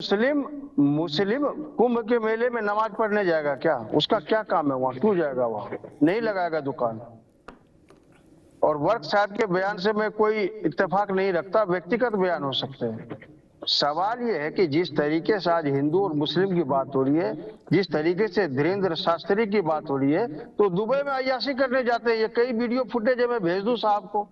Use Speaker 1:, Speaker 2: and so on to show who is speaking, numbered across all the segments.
Speaker 1: मुस्लिम मुस्लिम कुंभ के मेले में नमाज पढ़ने जाएगा क्या? उसका क्या काम है वहां? क्यों जाएगा वहां? नहीं लगाएगा दुकान। और वर्क साहब के बयान से मैं कोई इत्तेफाक नहीं रखता, व्यक्तिगत बयान हो सकते हैं। सवाल यह है कि जिस तरीके से आज हिंदू और मुस्लिम की बात हो रही है, जिस तरीके से धीरेन्द्र शास्त्री की बात हो रही है, तो दुबई में अय्याशी करने जाते हैं। ये कई वीडियो फुटेज है, मैं भेज दूं साहब को।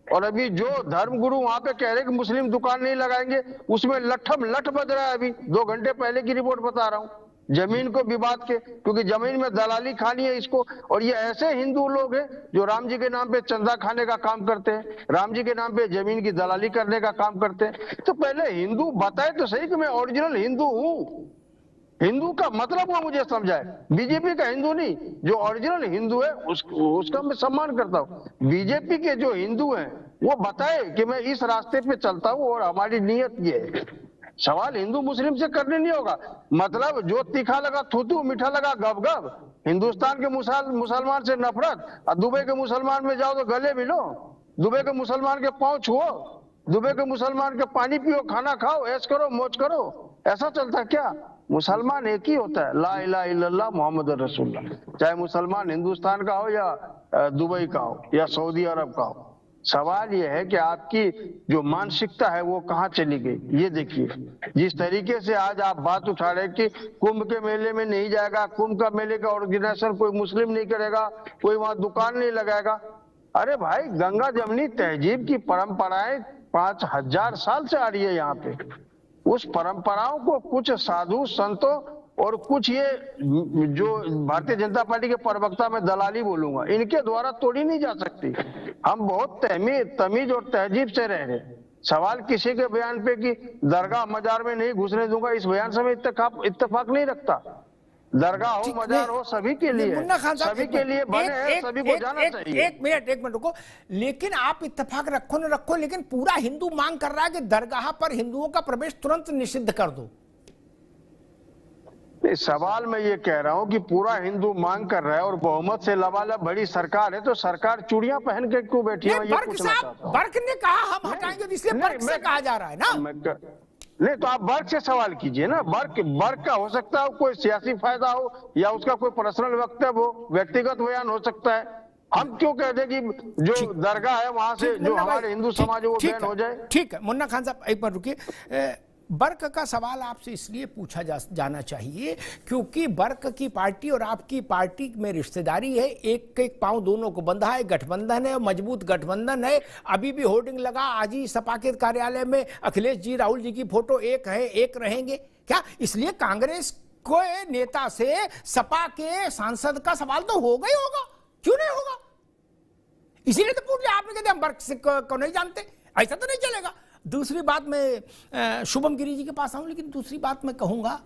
Speaker 1: और अभी जो धर्मगुरु वहां पे कह रहे कि मुस्लिम दुकान नहीं लगाएंगे, उसमें लठम लठ बज रहा है। अभी 2 घंटे पहले की रिपोर्ट बता रहा हूं, जमीन को विवाद के, क्योंकि जमीन में दलाली खानी है इसको। और ये ऐसे हिंदू लोग हैं जो राम जी के नाम पे चंदा खाने का काम करते हैं, राम जी के नाम पे जमीन की दलाली करने का काम करते हैं। तो पहले हिंदू बताए तो सही कि मैं ओरिजिनल हिंदू हूं। हिंदू का मतलब वो मुझे समझाए, बीजेपी का हिंदू नहीं। जो ओरिजिनल हिंदू है उसका मैं सम्मान करता हूं। बीजेपी के जो हिंदू हैं वो बताए कि मैं इस रास्ते पे चलता हूं और हमारी नीयत ये है। सवाल हिंदू मुस्लिम से करने नहीं होगा। मतलब जो तीखा लगा थूथू, मीठा लगा गब-गब। हिंदुस्तान के मुसलमान से नफरत, और दुबई के मुसलमान में जाओ तो गले मिलो, दुबई के मुसलमान के पांव छुओ, दुबई के मुसलमान के पानी पियो, खाना खाओ, ऐश करो, मौज करो। ऐसा चलता क्या? मुसलमान एक ही होता है, ला इलाहा इल्लल्लाह मोहम्मद रसूलुल्लाह। चाहे मुसलमान हिंदुस्तान का हो या दुबई का हो या सऊदी अरब का हो। सवाल यह है कि आपकी जो मानसिकता है वो कहाँ चली गई। ये देखिए, जिस तरीके से आज आप बात उठा रहे कि कुंभ के मेले में नहीं जाएगा, कुंभ का मेले का ऑर्गेनाइजेशन कोई मुस्लिम नहीं करेगा, कोई वहां दुकान नहीं लगाएगा। अरे भाई, गंगा जमनी तहजीब की परंपराएं 5000 साल से आ रही है यहाँ पे। उस परंपराओं को कुछ साधु संतों और कुछ ये जो भारतीय जनता पार्टी के प्रवक्ता में दलाली बोलूंगा, इनके द्वारा तोड़ी नहीं जा सकती। हम बहुत तमीज और तहजीब से रह रहे। सवाल किसी के बयान पे कि दरगाह मजार में नहीं घुसने दूंगा, इस बयान से मैं इत्तेफाक नहीं रखता। दरगाह हो मजार हो सभी के लिए, सभी के लिए बने हैं, सभी को जाना चाहिए।
Speaker 2: एक मिनट रुको। लेकिन आप इत्तेफाक रखो न रखो, लेकिन पूरा हिंदू मांग कर रहा है कि दरगाह पर हिंदुओं का प्रवेश तुरंत निषिद्ध कर दो।
Speaker 1: सवाल मैं ये कह रहा हूं कि पूरा हिंदू मांग कर रहा है और बहुमत से लबालब बड़ी सरकार है, तो सरकार चूड़ियां पहन के क्यों बैठी है? ये पूछना चाहता हूं।
Speaker 2: बर्क ने कहा हम हटाएंगे, इसलिए बर्क से कहा जा रहा है ना।
Speaker 1: नहीं तो आप वर्क से सवाल कीजिए ना। वर्क का हो सकता है कोई सियासी फायदा हो या उसका कोई पर्सनल वक्तव्य हो, व्यक्तिगत बयान हो सकता है। हम क्यों कहते कि जो दरगाह है वहां से जो हमारे हिंदू समाज है वो बैन हो जाए?
Speaker 2: ठीक है मुन्ना खान साहब, एक बार रुकिए। बर्क का सवाल आपसे इसलिए पूछा जाना चाहिए क्योंकि बर्क की पार्टी और आपकी पार्टी में रिश्तेदारी है, एक एक पांव दोनों को बंधा है, गठबंधन है, मजबूत गठबंधन है। अभी भी होर्डिंग लगा आज ही सपा के कार्यालय में, अखिलेश जी राहुल जी की फोटो एक है, एक रहेंगे क्या? इसलिए कांग्रेस को नेता से सपा के सांसद का सवाल तो होगा ही होगा, क्यों नहीं होगा? इसीलिए तो पूछ लिया आपने, कहते हम बर्क को नहीं जानते, ऐसा तो नहीं चलेगा। दूसरी बात, मैं शुभम गिरी जी के पास आऊं, लेकिन दूसरी बात मैं कहूंगा,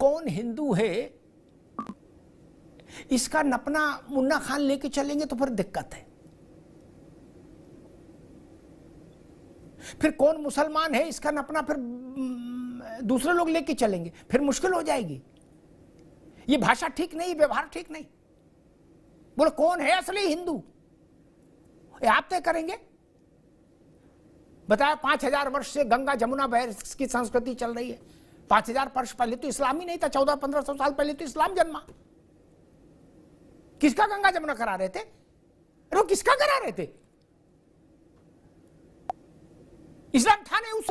Speaker 2: कौन हिंदू है इसका नपना मुन्ना खान लेके चलेंगे तो फिर दिक्कत है। फिर कौन मुसलमान है इसका नपना फिर दूसरे लोग लेके चलेंगे, फिर मुश्किल हो जाएगी। ये भाषा ठीक नहीं, व्यवहार ठीक नहीं। बोलो कौन है असली हिंदू, आप तय करेंगे? बताया 5000 वर्ष से गंगा जमुना बहर की संस्कृति चल रही है। 5000 वर्ष पहले तो इस्लाम ही नहीं था, 1400-1500 साल पहले तो इस्लाम जन्मा। किसका गंगा जमुना करा रहे थे? अरे किसका करा रहे थे? इस्लाम था नहीं उस